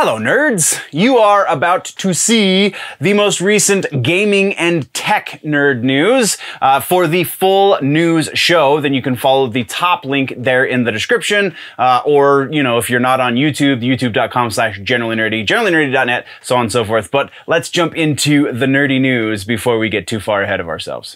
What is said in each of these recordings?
Hello nerds! You are about to see the most recent gaming and tech nerd news. For the full news show, then you can follow the top link there in the description, or, you know, if you're not on YouTube, youtube.com/generallynerdy, generallynerdy.net, so on and so forth. But let's jump into the nerdy news before we get too far ahead of ourselves.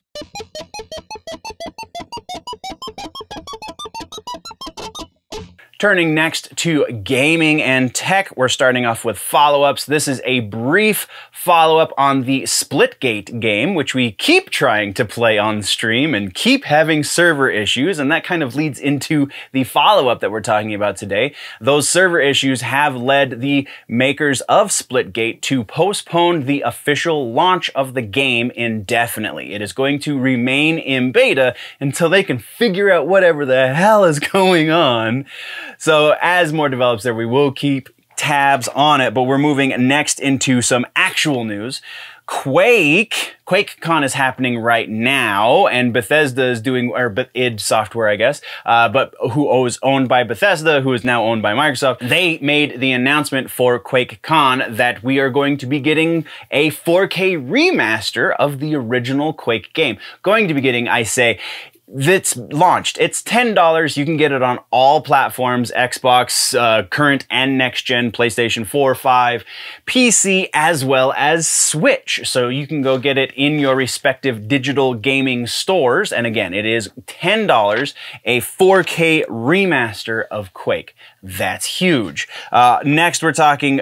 Turning next to gaming and tech, we're starting off with follow-ups. This is a brief follow-up on the Splitgate game, which we keep trying to play on stream and keep having server issues, and that kind of leads into the follow-up that we're talking about today. Those server issues have led the makers of Splitgate to postpone the official launch of the game indefinitely. It is going to remain in beta until they can figure out whatever the hell is going on. So as more develops there, we will keep tabs on it, but we're moving next into some actual news. QuakeCon is happening right now, and Bethesda is doing, or id Software, I guess, but who was owned by Bethesda, who is now owned by Microsoft. They made the announcement for QuakeCon that we are going to be getting a 4K remaster of the original Quake game. Going to be getting, I say, it's launched. It's $10. You can get it on all platforms, Xbox, current and next gen, PlayStation 4, 5, PC, as well as Switch. So you can go get it in your respective digital gaming stores. And again, it is $10, a 4K remaster of Quake. That's huge. Next, we're talking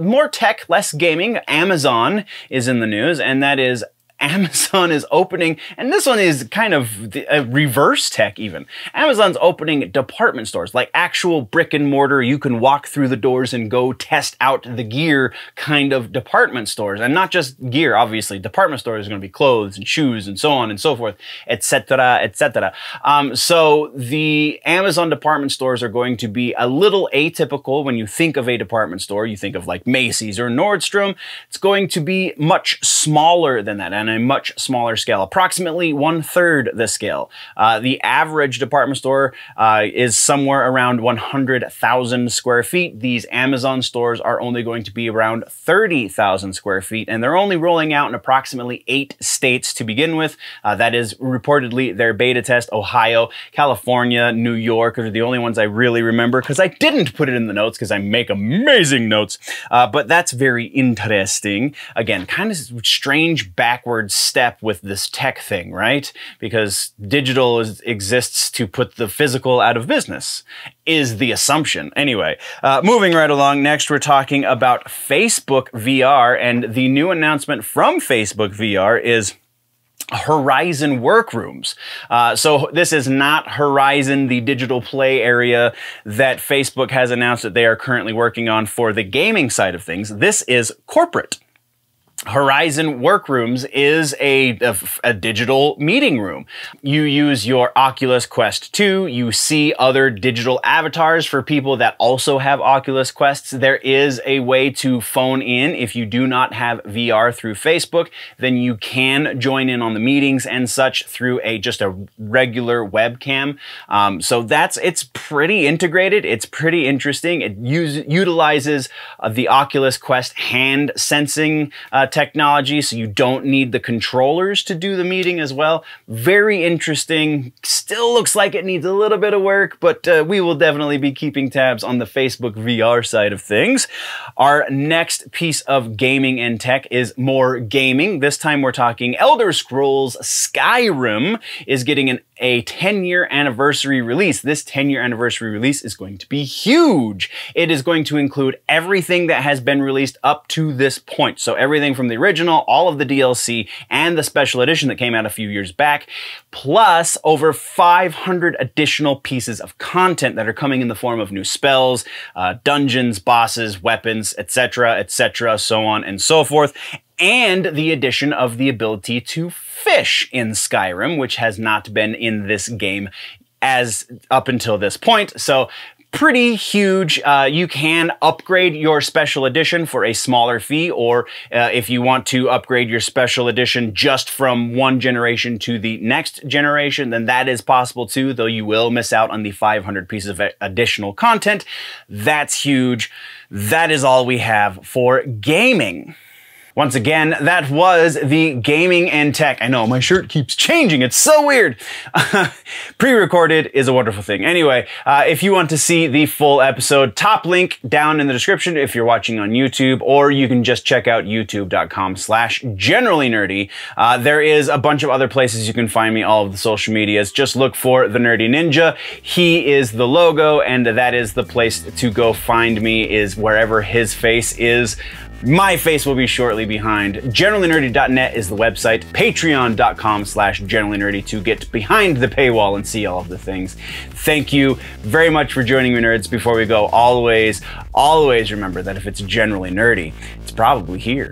more tech, less gaming. Amazon is in the news, and that is Amazon is opening, and this one is kind of a reverse tech even. Amazon's opening department stores, like actual brick and mortar, you can walk through the doors and go test out the gear kind of department stores. And not just gear, obviously. Department stores are going to be clothes and shoes and so on and so forth, etc., etc. So the Amazon department stores are going to be a little atypical. When you think of a department store, you think of like Macy's or Nordstrom. It's going to be much smaller than that, and a much smaller scale, approximately 1/3 the scale. The average department store is somewhere around 100,000 square feet. These Amazon stores are only going to be around 30,000 square feet, and they're only rolling out in approximately 8 states to begin with. That is reportedly their beta test. Ohio, California, New York are the only ones I really remember, because I didn't put it in the notes because I make amazing notes. But that's very interesting. Again, kind of strange backward step with this tech thing, right? Because digital exists to put the physical out of business, is the assumption. Anyway, moving right along, next we're talking about Facebook VR, and the new announcement from Facebook VR is Horizon Workrooms. So this is not Horizon, the digital play area that Facebook has announced that they are currently working on for the gaming side of things. This is corporate. Horizon Workrooms is a digital meeting room. You use your Oculus Quest 2, you see other digital avatars for people that also have Oculus Quests. There is a way to phone in. If you do not have VR through Facebook, then you can join in on the meetings and such through just a regular webcam. So it's pretty integrated. It's pretty interesting. It utilizes the Oculus Quest hand sensing technology, so you don't need the controllers to do the meeting as well. Very interesting. Still looks like it needs a little bit of work, but we will definitely be keeping tabs on the Facebook VR side of things. Our next piece of gaming and tech is more gaming. This time we're talking Elder Scrolls Skyrim is getting a 10-year anniversary release. This 10-year anniversary release is going to be huge. It is going to include everything that has been released up to this point. So everything from the original, all of the DLC, and the special edition that came out a few years back, plus over 500 additional pieces of content that are coming in the form of new spells, dungeons, bosses, weapons, etc., so on and so forth. And the addition of the ability to fish in Skyrim, which has not been in this game as up until this point. So pretty huge. You can upgrade your special edition for a smaller fee, or if you want to upgrade your special edition just from one generation to the next generation, then that is possible too, though you will miss out on the 500 pieces of additional content. That's huge. That is all we have for gaming. Once again, that was the gaming and tech. I know, my shirt keeps changing. It's so weird. Pre-recorded is a wonderful thing. Anyway, if you want to see the full episode, top link down in the description if you're watching on YouTube, or you can just check out youtube.com/generallynerdy. There is a bunch of other places you can find me, all of the social medias. Just look for The Nerdy Ninja. He is the logo, and that is the place to go find me, is wherever his face is. My face will be shortly behind. GenerallyNerdy.net is the website. Patreon.com/GenerallyNerdy to get behind the paywall and see all of the things. Thank you very much for joining me, nerds. Before we go, always remember that if it's generally nerdy, it's probably here.